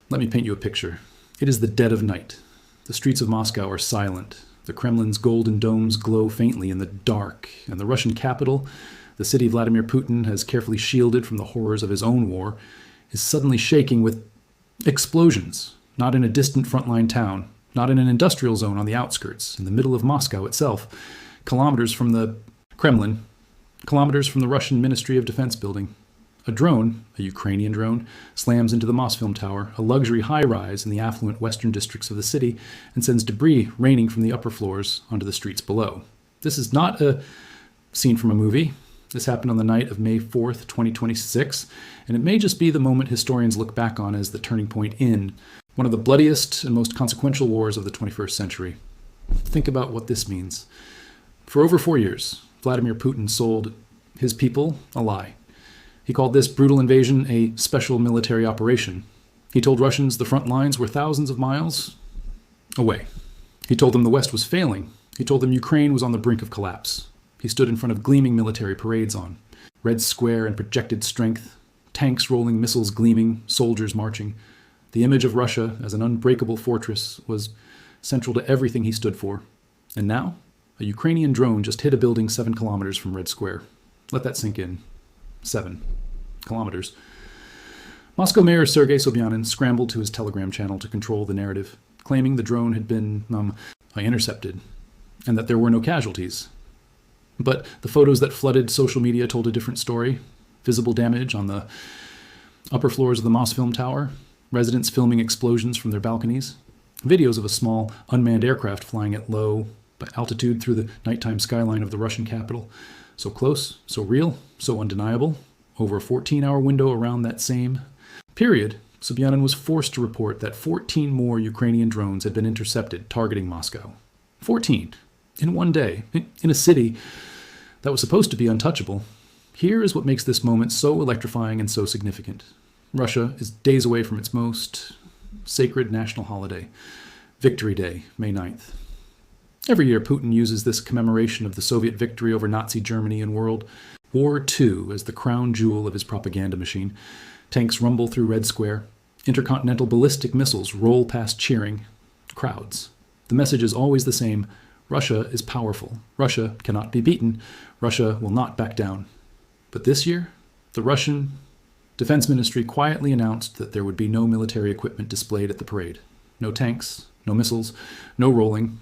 Let me paint you a picture. It is the dead of night. The streets of Moscow are silent. The Kremlin's golden domes glow faintly in the dark, and the Russian capital, the city Vladimir Putin has carefully shielded from the horrors of his own war, is suddenly shaking with explosions, not in a distant frontline town, not in an industrial zone on the outskirts, in the middle of Moscow itself, kilometers from the Kremlin, kilometers from the Russian Ministry of Defense building. A drone, a Ukrainian drone, slams into the Mosfilm Tower, a luxury high-rise in the affluent western districts of the city, and sends debris raining from the upper floors onto the streets below. This is not a scene from a movie. This happened on the night of May 4th, 2026, and it may just be the moment historians look back on as the turning point in one of the bloodiest and most consequential wars of the 21st century. Think about what this means. For over 4 years, Vladimir Putin sold his people a lie. He called this brutal invasion a special military operation. He told Russians the front lines were thousands of miles away. He told them the West was failing. He told them Ukraine was on the brink of collapse. He stood in front of gleaming military parades on Red Square and projected strength, tanks rolling, missiles gleaming, soldiers marching. The image of Russia as an unbreakable fortress was central to everything he stood for. And now, a Ukrainian drone just hit a building 7 kilometers from Red Square. Let that sink in. 7 kilometers. Moscow Mayor Sergei Sobyanin scrambled to his Telegram channel to control the narrative, claiming the drone had been intercepted and that there were no casualties. But the photos that flooded social media told a different story. Visible damage on the upper floors of the Mosfilm Tower, residents filming explosions from their balconies, videos of a small unmanned aircraft flying at low altitude through the nighttime skyline of the Russian capital. So close, so real, so undeniable. Over a 14-hour window around that same period, Sobyanin was forced to report that 14 more Ukrainian drones had been intercepted targeting Moscow. 14 in one day, in a city that was supposed to be untouchable. Here is what makes this moment so electrifying and so significant. Russia is days away from its most sacred national holiday, Victory Day, May 9th. Every year, Putin uses this commemoration of the Soviet victory over Nazi Germany and World War II as the crown jewel of his propaganda machine. Tanks rumble through Red Square. Intercontinental ballistic missiles roll past cheering crowds. The message is always the same. Russia is powerful. Russia cannot be beaten. Russia will not back down. But this year, the Russian Defense Ministry quietly announced that there would be no military equipment displayed at the parade. No tanks, no missiles, no rolling.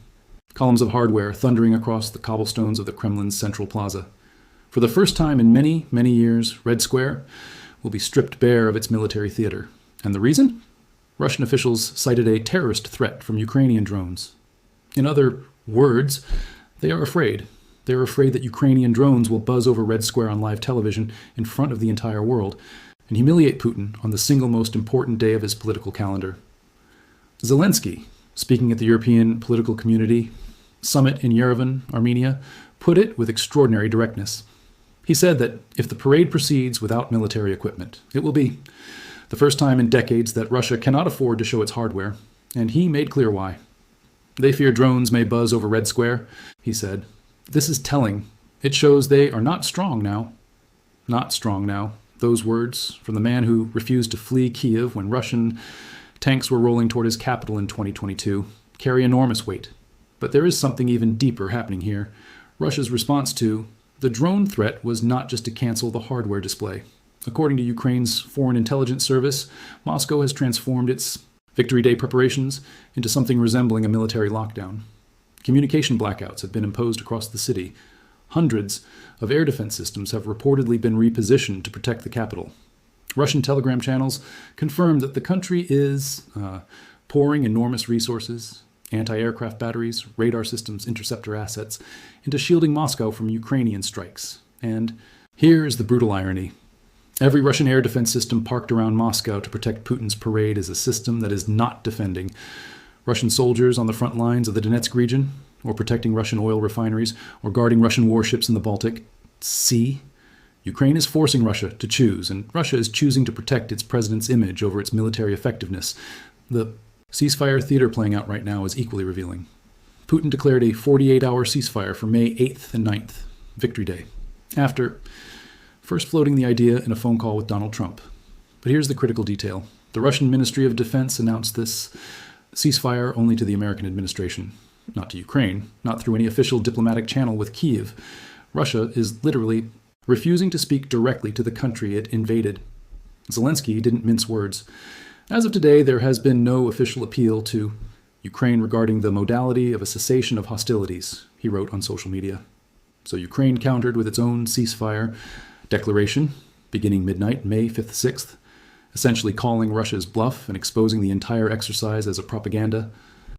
Columns of hardware thundering across the cobblestones of the Kremlin's central plaza. For the first time in many, many years, Red Square will be stripped bare of its military theater. And the reason? Russian officials cited a terrorist threat from Ukrainian drones. In other words, they are afraid. They are afraid that Ukrainian drones will buzz over Red Square on live television in front of the entire world and humiliate Putin on the single most important day of his political calendar. Zelensky, speaking at the European Political Community Summit in Yerevan, Armenia, put it with extraordinary directness. He said that if the parade proceeds without military equipment, it will be the first time in decades that Russia cannot afford to show its hardware, and he made clear why. They fear drones may buzz over Red Square, he said. This is telling. It shows they are not strong now. Not strong now. Those words from the man who refused to flee Kiev when Russian tanks were rolling toward his capital in 2022 carry enormous weight. But there is something even deeper happening here. Russia's response to the drone threat was not just to cancel the hardware display. According to Ukraine's Foreign Intelligence Service, Moscow has transformed its Victory Day preparations into something resembling a military lockdown. Communication blackouts have been imposed across the city. Hundreds of air defense systems have reportedly been repositioned to protect the capital. Russian telegram channels confirmed that the country is pouring enormous resources, anti-aircraft batteries, radar systems, interceptor assets, into shielding Moscow from Ukrainian strikes. And here is the brutal irony. Every Russian air defense system parked around Moscow to protect Putin's parade is a system that is not defending Russian soldiers on the front lines of the Donetsk region, or protecting Russian oil refineries, or guarding Russian warships in the Baltic Sea. Ukraine is forcing Russia to choose, and Russia is choosing to protect its president's image over its military effectiveness. The ceasefire theater playing out right now is equally revealing. Putin declared a 48-hour ceasefire for May 8th and 9th, Victory Day, after first floating the idea in a phone call with Donald Trump. But here's the critical detail. The Russian Ministry of Defense announced this ceasefire only to the American administration, not to Ukraine, not through any official diplomatic channel with Kyiv. Russia is literally refusing to speak directly to the country it invaded. Zelensky didn't mince words. As of today, there has been no official appeal to Ukraine regarding the modality of a cessation of hostilities, he wrote on social media. So Ukraine countered with its own ceasefire declaration, beginning midnight, May 5th, 6th, essentially calling Russia's bluff and exposing the entire exercise as a propaganda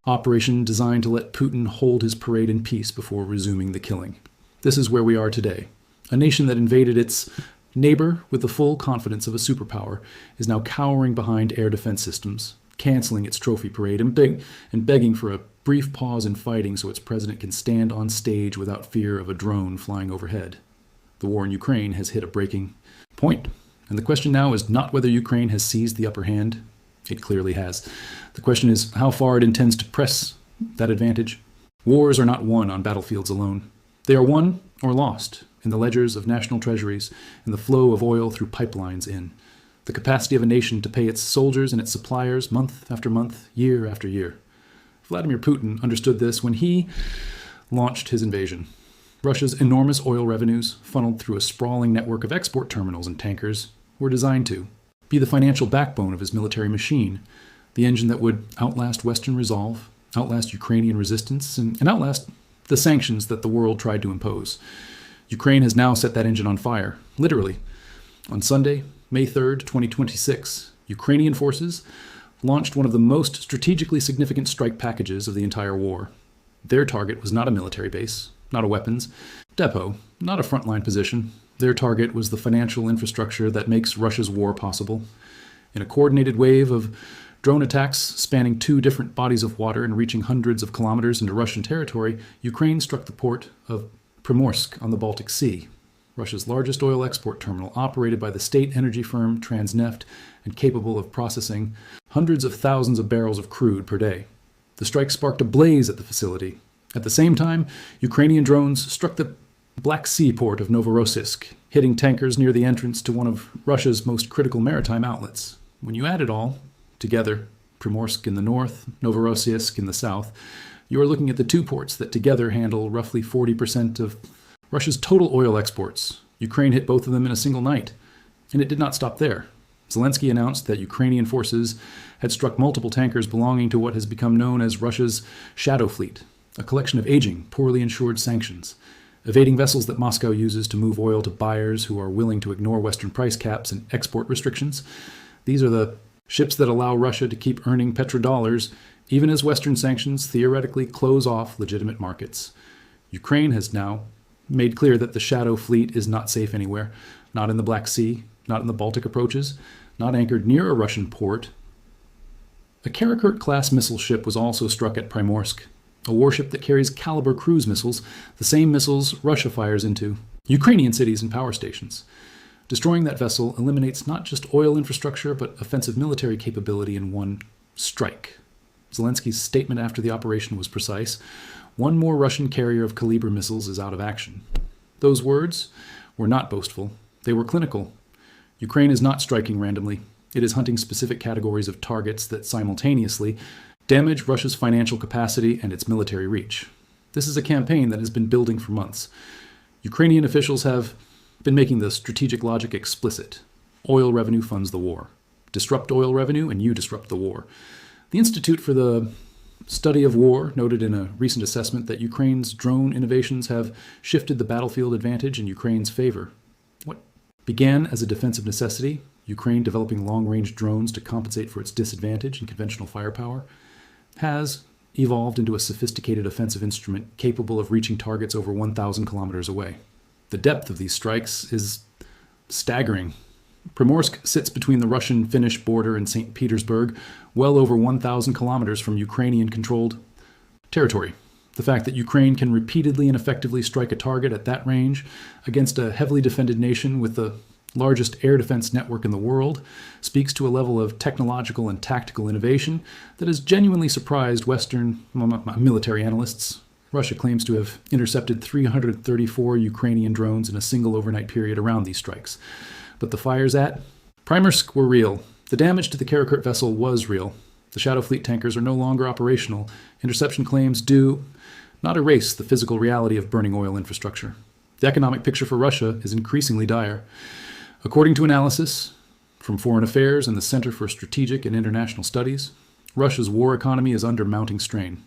operation designed to let Putin hold his parade in peace before resuming the killing. This is where we are today. A nation that invaded its neighbor with the full confidence of a superpower is now cowering behind air defense systems, canceling its trophy parade and begging for a brief pause in fighting so its president can stand on stage without fear of a drone flying overhead. The war in Ukraine has hit a breaking point, and the question now is not whether Ukraine has seized the upper hand. It clearly has. The question is how far it intends to press that advantage. Wars are not won on battlefields alone. They are won or lost in the ledgers of national treasuries and the flow of oil through pipelines in the capacity of a nation to pay its soldiers and its suppliers month after month, year after year. Vladimir Putin understood this when he launched his invasion. Russia's enormous oil revenues, funneled through a sprawling network of export terminals and tankers, were designed to be the financial backbone of his military machine, the engine that would outlast Western resolve, outlast Ukrainian resistance, and outlast the sanctions that the world tried to impose. Ukraine has now set that engine on fire, literally. On Sunday, May 3rd, 2026, Ukrainian forces launched one of the most strategically significant strike packages of the entire war. Their target was not a military base, not a weapons depot, not a frontline position. Their target was the financial infrastructure that makes Russia's war possible. In a coordinated wave of drone attacks spanning 2 different bodies of water and reaching hundreds of kilometers into Russian territory, Ukraine struck the port of Primorsk on the Baltic Sea, Russia's largest oil export terminal, operated by the state energy firm Transneft and capable of processing hundreds of thousands of barrels of crude per day. The strike sparked a blaze at the facility. At the same time, Ukrainian drones struck the Black Sea port of Novorossiysk, hitting tankers near the entrance to one of Russia's most critical maritime outlets. When you add it all together, Primorsk in the north, Novorossiysk in the south, you are looking at the 2 ports that together handle roughly 40% of Russia's total oil exports. Ukraine hit both of them in a single night, and it did not stop there. Zelensky announced that Ukrainian forces had struck multiple tankers belonging to what has become known as Russia's shadow fleet, a collection of aging, poorly insured sanctions, evading vessels that Moscow uses to move oil to buyers who are willing to ignore Western price caps and export restrictions. These are the ships that allow Russia to keep earning petrodollars, even as Western sanctions theoretically close off legitimate markets. Ukraine has now made clear that the shadow fleet is not safe anywhere, not in the Black Sea, not in the Baltic approaches, not anchored near a Russian port. A Karakurt-class missile ship was also struck at Primorsk, a warship that carries Caliber cruise missiles, the same missiles Russia fires into Ukrainian cities and power stations. Destroying that vessel eliminates not just oil infrastructure, but offensive military capability in one strike. Zelensky's statement after the operation was precise. One more Russian carrier of Caliber missiles is out of action. Those words were not boastful. They were clinical. Ukraine is not striking randomly. It is hunting specific categories of targets that simultaneously damage Russia's financial capacity and its military reach. This is a campaign that has been building for months. Ukrainian officials have been making the strategic logic explicit. Oil revenue funds the war. Disrupt oil revenue and you disrupt the war. The Institute for the Study of War noted in a recent assessment that Ukraine's drone innovations have shifted the battlefield advantage in Ukraine's favor. What began as a defensive necessity, Ukraine developing long-range drones to compensate for its disadvantage in conventional firepower, has evolved into a sophisticated offensive instrument capable of reaching targets over 1,000 kilometers away. The depth of these strikes is staggering. Primorsk sits between the Russian-Finnish border and St. Petersburg, well over 1,000 kilometers from Ukrainian-controlled territory. The fact that Ukraine can repeatedly and effectively strike a target at that range against a heavily defended nation with the largest air defense network in the world speaks to a level of technological and tactical innovation that has genuinely surprised Western military analysts. Russia claims to have intercepted 334 Ukrainian drones in a single overnight period around these strikes. But the fires at Primorsk were real. The damage to the Karakurt vessel was real. The Shadow Fleet tankers are no longer operational. Interception claims do not erase the physical reality of burning oil infrastructure. The economic picture for Russia is increasingly dire. According to analysis from Foreign Affairs and the Center for Strategic and International Studies, Russia's war economy is under mounting strain.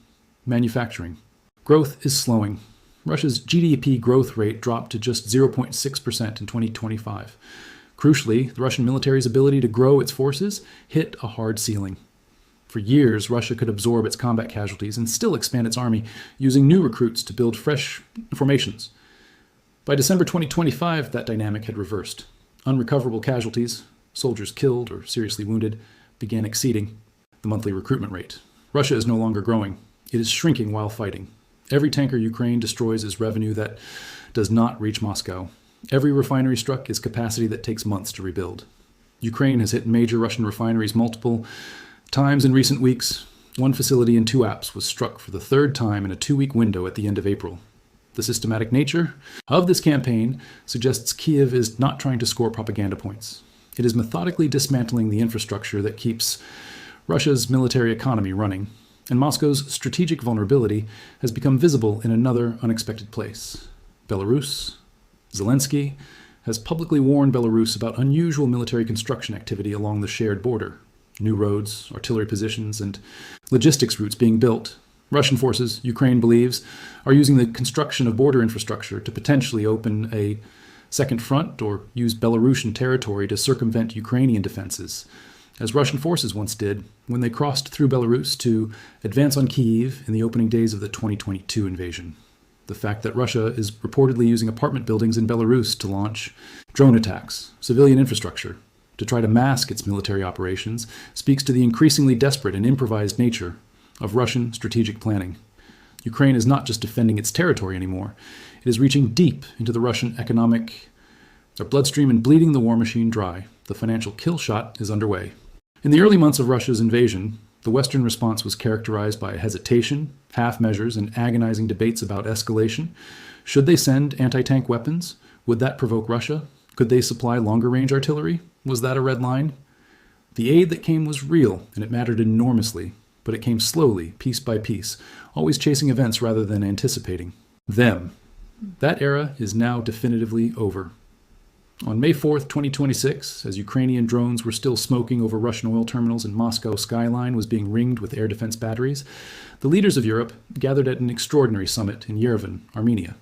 Manufacturing. Growth is slowing. Russia's GDP growth rate dropped to just 0.6% in 2025. Crucially, the Russian military's ability to grow its forces hit a hard ceiling. For years, Russia could absorb its combat casualties and still expand its army, using new recruits to build fresh formations. By December 2025, that dynamic had reversed. Unrecoverable casualties, soldiers killed or seriously wounded, began exceeding the monthly recruitment rate. Russia is no longer growing. It is shrinking while fighting. Every tanker Ukraine destroys is revenue that does not reach Moscow. Every refinery struck is capacity that takes months to rebuild. Ukraine has hit major Russian refineries multiple times in recent weeks. One facility in Tuapse was struck for the third time in a 2-week window at the end of April. The systematic nature of this campaign suggests Kiev is not trying to score propaganda points. It is methodically dismantling the infrastructure that keeps Russia's military economy running, and Moscow's strategic vulnerability has become visible in another unexpected place. Belarus. Zelensky has publicly warned Belarus about unusual military construction activity along the shared border. New roads, artillery positions, and logistics routes being built. Russian forces, Ukraine believes, are using the construction of border infrastructure to potentially open a second front or use Belarusian territory to circumvent Ukrainian defenses, as Russian forces once did when they crossed through Belarus to advance on Kyiv in the opening days of the 2022 invasion. The fact that Russia is reportedly using apartment buildings in Belarus to launch drone attacks, civilian infrastructure, to try to mask its military operations, speaks to the increasingly desperate and improvised nature of Russian strategic planning. Ukraine is not just defending its territory anymore. It is reaching deep into the Russian economic bloodstream and bleeding the war machine dry. The financial kill shot is underway. In the early months of Russia's invasion, the Western response was characterized by hesitation, half measures, and agonizing debates about escalation. Should they send anti-tank weapons? Would that provoke Russia? Could they supply longer-range artillery? Was that a red line? The aid that came was real, and it mattered enormously, but it came slowly, piece by piece, always chasing events rather than anticipating them. That era is now definitively over. On May 4th, 2026, as Ukrainian drones were still smoking over Russian oil terminals and Moscow's skyline was being ringed with air defense batteries, the leaders of Europe gathered at an extraordinary summit in Yerevan, Armenia.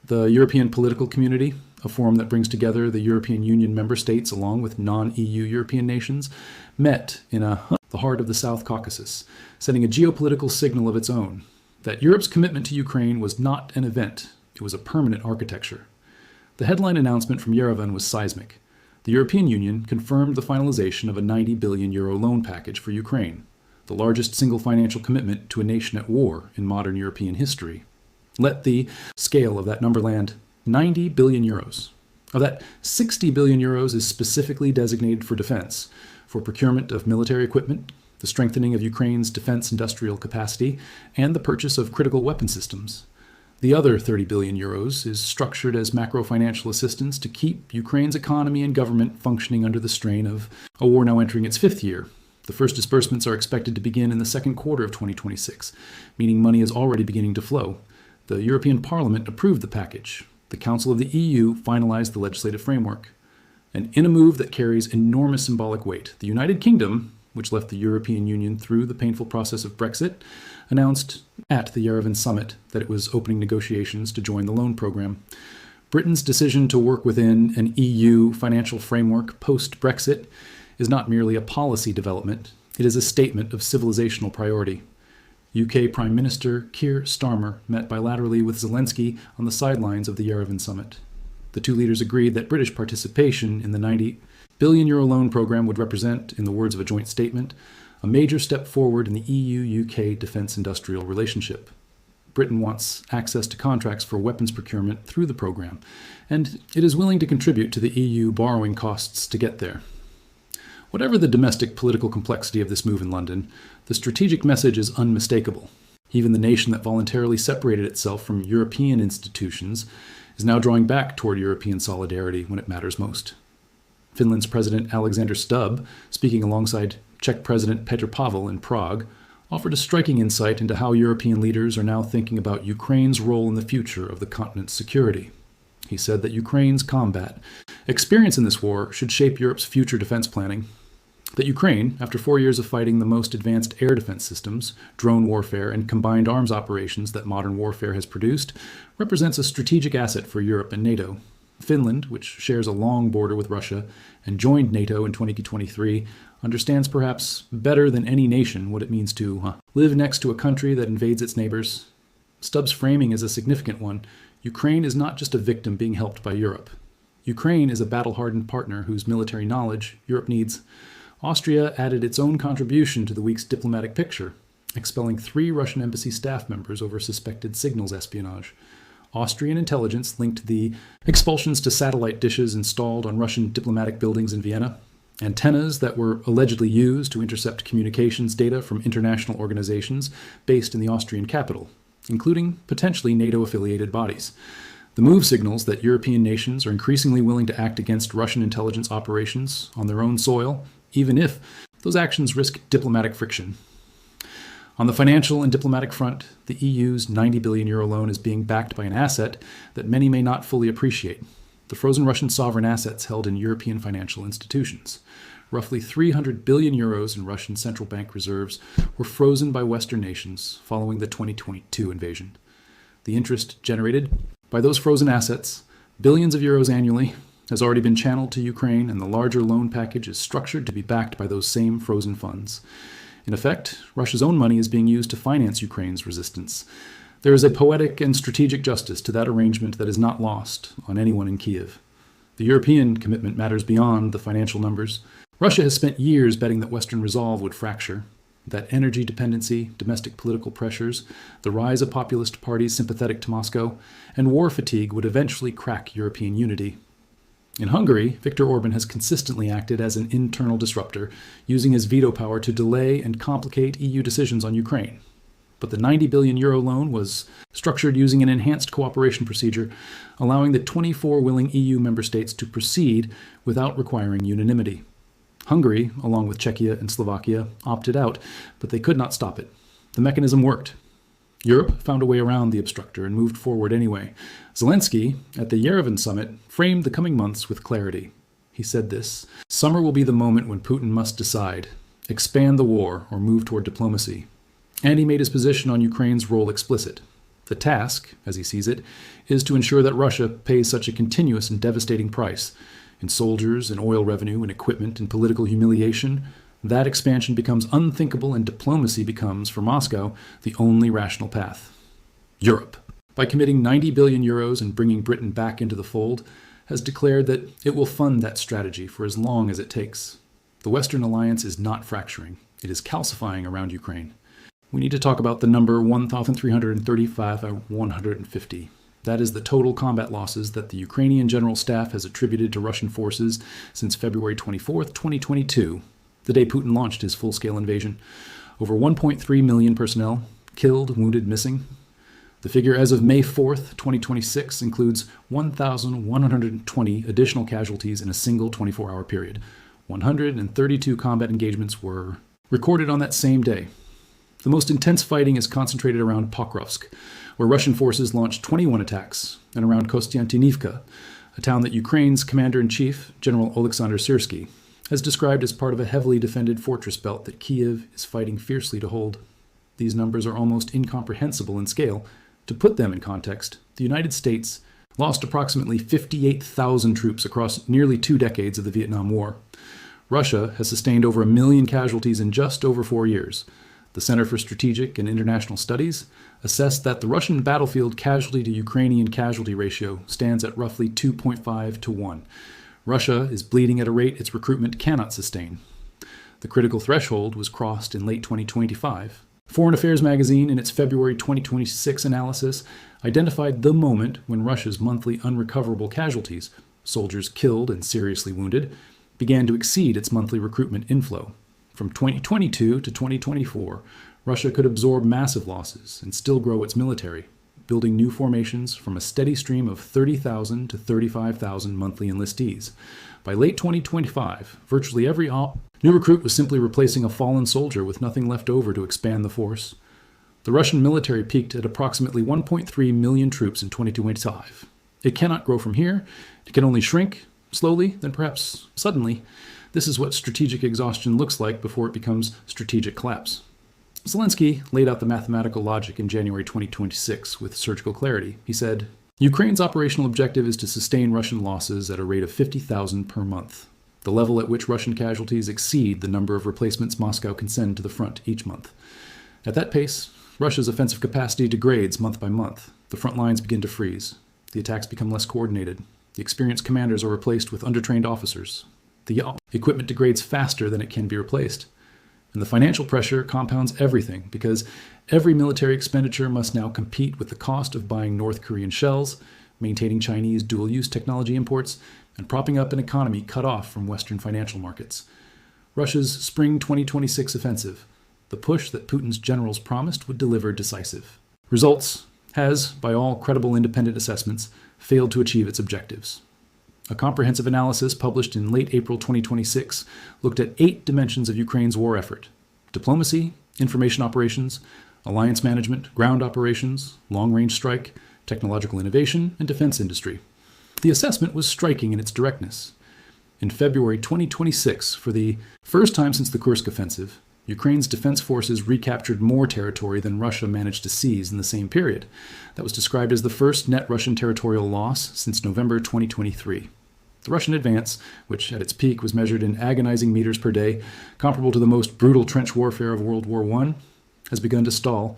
The European political community, a forum that brings together the European Union member states along with non-EU European nations, met in the heart of the South Caucasus, sending a geopolitical signal of its own, that Europe's commitment to Ukraine was not an event, it was a permanent architecture. The headline announcement from Yerevan was seismic. The European Union confirmed the finalization of a €90 billion loan package for Ukraine, the largest single financial commitment to a nation at war in modern European history. Let the scale of that number land, €90 billion. Of that, €60 billion is specifically designated for defense, for procurement of military equipment, the strengthening of Ukraine's defense industrial capacity, and the purchase of critical weapon systems. The other €30 billion is structured as macro-financial assistance to keep Ukraine's economy and government functioning under the strain of a war now entering its 5th year. The first disbursements are expected to begin in the second quarter of 2026, meaning money is already beginning to flow. The European Parliament approved the package. The Council of the EU finalized the legislative framework. And in a move that carries enormous symbolic weight, the United Kingdom, which left the European Union through the painful process of Brexit, announced at the Yerevan summit that it was opening negotiations to join the loan program. Britain's decision to work within an EU financial framework post-Brexit is not merely a policy development, it is a statement of civilizational priority. UK Prime Minister Keir Starmer met bilaterally with Zelensky on the sidelines of the Yerevan summit. The two leaders agreed that British participation in the €90 billion loan program would represent, in the words of a joint statement, a major step forward in the EU-UK defense industrial relationship. Britain wants access to contracts for weapons procurement through the program, and it is willing to contribute to the EU borrowing costs to get there. Whatever the domestic political complexity of this move in London, the strategic message is unmistakable. Even the nation that voluntarily separated itself from European institutions is now drawing back toward European solidarity when it matters most. Finland's President Alexander Stubb, speaking alongside Czech President Petr Pavel in Prague, offered a striking insight into how European leaders are now thinking about Ukraine's role in the future of the continent's security. He said that Ukraine's combat experience in this war should shape Europe's future defense planning, that Ukraine, after 4 years of fighting the most advanced air defense systems, drone warfare, and combined arms operations that modern warfare has produced, represents a strategic asset for Europe and NATO. Finland, which shares a long border with Russia and joined NATO in 2023, understands perhaps better than any nation what it means to live next to a country that invades its neighbors. Stubbs' framing is a significant one. Ukraine is not just a victim being helped by Europe. Ukraine is a battle-hardened partner whose military knowledge Europe needs. Austria added its own contribution to the week's diplomatic picture, expelling 3 Russian embassy staff members over suspected signals espionage. Austrian intelligence linked the expulsions to satellite dishes installed on Russian diplomatic buildings in Vienna, antennas that were allegedly used to intercept communications data from international organizations based in the Austrian capital, including potentially NATO-affiliated bodies. The move signals that European nations are increasingly willing to act against Russian intelligence operations on their own soil, even if those actions risk diplomatic friction. On the financial and diplomatic front, the EU's €90 billion loan is being backed by an asset that many may not fully appreciate: the frozen Russian sovereign assets held in European financial institutions. Roughly €300 billion in Russian central bank reserves were frozen by Western nations following the 2022 invasion. The interest generated by those frozen assets, billions of euros annually, has already been channeled to Ukraine, and the larger loan package is structured to be backed by those same frozen funds. In effect, Russia's own money is being used to finance Ukraine's resistance. There is a poetic and strategic justice to that arrangement that is not lost on anyone in Kiev. The European commitment matters beyond the financial numbers. Russia has spent years betting that Western resolve would fracture, that energy dependency, domestic political pressures, the rise of populist parties sympathetic to Moscow, and war fatigue would eventually crack European unity. In Hungary, Viktor Orban has consistently acted as an internal disruptor, using his veto power to delay and complicate EU decisions on Ukraine. But the €90 billion loan was structured using an enhanced cooperation procedure, allowing the 24 willing EU member states to proceed without requiring unanimity. Hungary, along with Czechia and Slovakia, opted out, but they could not stop it. The mechanism worked. Europe found a way around the obstructor and moved forward anyway. Zelensky, at the Yerevan summit, framed the coming months with clarity. He said this: "Summer will be the moment when Putin must decide, expand the war or move toward diplomacy." And he made his position on Ukraine's role explicit. The task, as he sees it, is to ensure that Russia pays such a continuous and devastating price in soldiers, in oil revenue, in equipment, in political humiliation. That expansion becomes unthinkable, and diplomacy becomes, for Moscow, the only rational path. Europe, by committing €90 billion and bringing Britain back into the fold, has declared that it will fund that strategy for as long as it takes. The Western alliance is not fracturing. It is calcifying around Ukraine. We need to talk about the number 1,335 or 150. That is the total combat losses that the Ukrainian General Staff has attributed to Russian forces since February 24, 2022, the day Putin launched his full-scale invasion. Over 1.3 million personnel, killed, wounded, missing. The figure as of May 4th, 2026 includes 1,120 additional casualties in a single 24-hour period. 132 combat engagements were recorded on that same day. The most intense fighting is concentrated around Pokrovsk, where Russian forces launched 21 attacks, and around Kostiantynivka, a town that Ukraine's commander-in-chief, General Oleksandr Syrsky, has described as part of a heavily defended fortress belt that Kiev is fighting fiercely to hold. These numbers are almost incomprehensible in scale. To put them in context, the United States lost approximately 58,000 troops across nearly 2 decades of the Vietnam War. Russia has sustained over 1 million casualties in just over 4 years. The Center for Strategic and International Studies assessed that the Russian battlefield casualty to Ukrainian casualty ratio stands at roughly 2.5 to 1. Russia is bleeding at a rate its recruitment cannot sustain. The critical threshold was crossed in late 2025. Foreign Affairs magazine, in its February 2026 analysis, identified the moment when Russia's monthly unrecoverable casualties, soldiers killed and seriously wounded, began to exceed its monthly recruitment inflow. From 2022 to 2024, Russia could absorb massive losses and still grow its military. building new formations from a steady stream of 30,000 to 35,000 monthly enlistees. By late 2025, virtually every new recruit was simply replacing a fallen soldier with nothing left over to expand the force. The Russian military peaked at approximately 1.3 million troops in 2025. It cannot grow from here. It can only shrink, slowly, then perhaps suddenly. This is what strategic exhaustion looks like before it becomes strategic collapse. Zelensky laid out the mathematical logic in January 2026 with surgical clarity. He said, Ukraine's operational objective is to sustain Russian losses at a rate of 50,000 per month, the level at which Russian casualties exceed the number of replacements Moscow can send to the front each month. At that pace, Russia's offensive capacity degrades month by month. The front lines begin to freeze. The attacks become less coordinated. The experienced commanders are replaced with undertrained officers. The equipment degrades faster than it can be replaced. And the financial pressure compounds everything because every military expenditure must now compete with the cost of buying North Korean shells, maintaining Chinese dual-use technology imports, and propping up an economy cut off from Western financial markets. Russia's spring 2026 offensive, the push that Putin's generals promised would deliver decisive. Results has, by all credible independent assessments, failed to achieve its objectives. A comprehensive analysis published in late April 2026 looked at 8 dimensions of Ukraine's war effort: diplomacy, information operations, alliance management, ground operations, long-range strike, technological innovation, and defense industry. The assessment was striking in its directness. In February 2026, for the first time since the Kursk offensive, Ukraine's defense forces recaptured more territory than Russia managed to seize in the same period. That was described as the first net Russian territorial loss since November 2023. The Russian advance, which at its peak was measured in agonizing meters per day, comparable to the most brutal trench warfare of World War I, has begun to stall.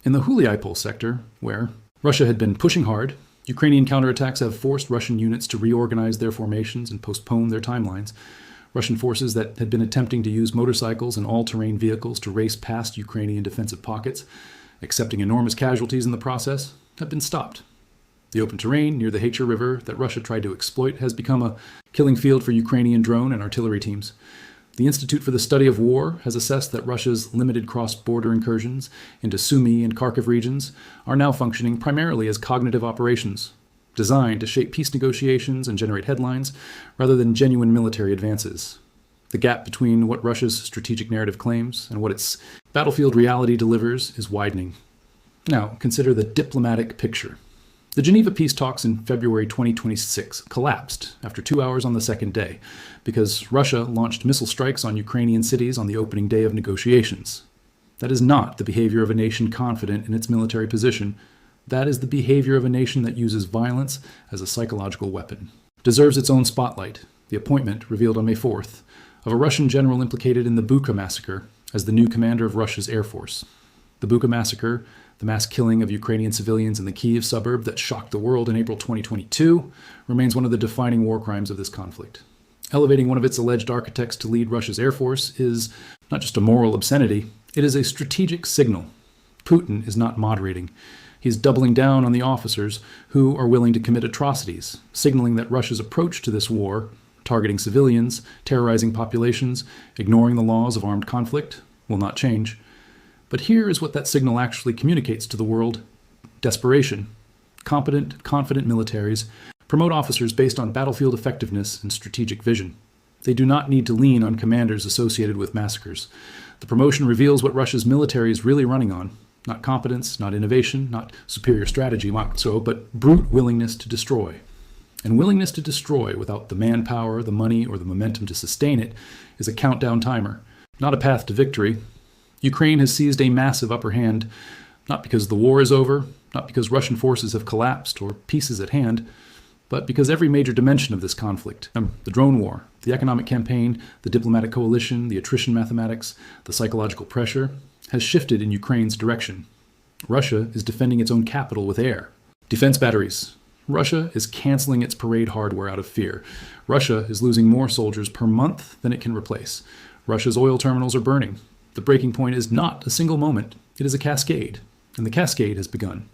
In the Huliaipol sector, where Russia had been pushing hard, Ukrainian counterattacks have forced Russian units to reorganize their formations and postpone their timelines. Russian forces that had been attempting to use motorcycles and all-terrain vehicles to race past Ukrainian defensive pockets, accepting enormous casualties in the process, have been stopped. The open terrain near the Hacher River that Russia tried to exploit has become a killing field for Ukrainian drone and artillery teams. The Institute for the Study of War has assessed that Russia's limited cross-border incursions into Sumy and Kharkiv regions are now functioning primarily as cognitive operations, designed to shape peace negotiations and generate headlines rather than genuine military advances. The gap between what Russia's strategic narrative claims and what its battlefield reality delivers is widening. Now, consider the diplomatic picture. The Geneva peace talks in February 2026 collapsed after 2 hours on the second day because Russia launched missile strikes on Ukrainian cities on the opening day of negotiations. That is not the behavior of a nation confident in its military position. That is the behavior of a nation that uses violence as a psychological weapon. It deserves its own spotlight, the appointment, revealed on May 4th, of a Russian general implicated in the Bucha massacre as the new commander of Russia's Air Force. The Bucha massacre, the mass killing of Ukrainian civilians in the Kyiv suburb that shocked the world in April 2022, remains one of the defining war crimes of this conflict. Elevating one of its alleged architects to lead Russia's Air Force is not just a moral obscenity, it is a strategic signal. Putin is not moderating. He's doubling down on the officers who are willing to commit atrocities, signaling that Russia's approach to this war, targeting civilians, terrorizing populations, ignoring the laws of armed conflict, will not change. But here is what that signal actually communicates to the world: desperation. Competent, confident militaries promote officers based on battlefield effectiveness and strategic vision. They do not need to lean on commanders associated with massacres. The promotion reveals what Russia's military is really running on: not competence, not innovation, not superior strategy, but brute willingness to destroy. And willingness to destroy without the manpower, the money, or the momentum to sustain it is a countdown timer, not a path to victory. Ukraine has seized a massive upper hand, not because the war is over, not because Russian forces have collapsed or peace is at hand, but because every major dimension of this conflict, the drone war, the economic campaign, the diplomatic coalition, the attrition mathematics, the psychological pressure, has shifted in Ukraine's direction. Russia is defending its own capital with air. Defense batteries. Russia is canceling its parade hardware out of fear. Russia is losing more soldiers per month than it can replace. Russia's oil terminals are burning. The breaking point is not a single moment. It is a cascade, and the cascade has begun.